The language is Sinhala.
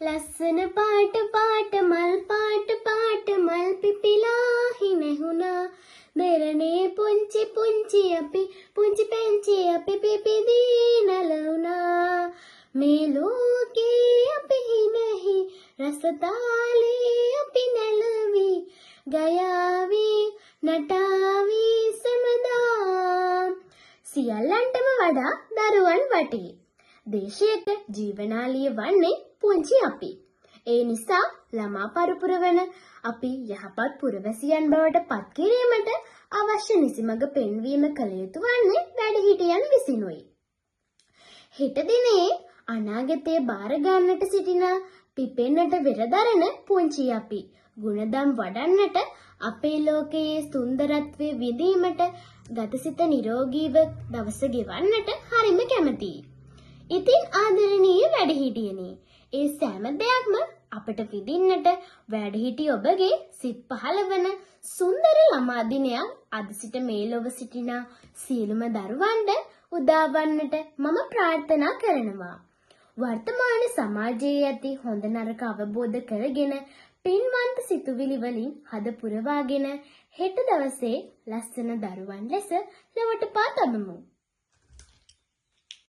ලස්සන පාට පාට මල් පාට පාට මල් පිපිලා හිනෙහුණා දෙරනේ පුංචි පුංචි අපි පුංචි පැංචි අපි පිපිදී නලුණා මේ ලෝකේ අපි හිනෙහි රසතාලේ අපි නැලවි ගයාවි නටාවි සමදා සියල්ලන්ටම වඩා දරුවන් වටේ දේශයක ජීවනාලිය වන්නේ පුංචි අපි. ඒ නිසා ළමා පරපුර වන අපි යහපත් පුරවැසියන් බවට පත් කිරීමට අවශ්‍ය නිසිමඟ පෙන්වීම කළ යුතු වන්නේ වැඩිහිටියන් විසිනුයි. හෙට දිනේ අනාගතයේ බාර ගන්නට සිටින පිපෙන්නට වෙරදරන පුංචි අපි ගුණදම් වඩන්නට අපේ ලෝකයේ සුන්දරත්වය විඳීමට ගතසිත නිරෝගීව දවස ගෙවන්නට හරිම කැමතියි. ඉතින් ආදරණීය වැඩිහිටියනි, ඒ සෑම දෙයක්ම අපට විඳින්නට වැඩිහිටි ඔබගේ සිත් පහළවන සුන්දර ළමා දිනයක් අද සිට මේ ලොව සිටින සියලුම දරුවන්ට උදාවන්නට මම ප්‍රාර්ථනා කරනවා. වර්තමාන සමාජයේ ඇති හොඳ නරක අවබෝධ කරගෙන පින්වන්ත සිතුවිලි වලින් හද පුරවාගෙන හෙට දවසේ ලස්සන දරුවන් ලෙස ලොවට පා තබමු.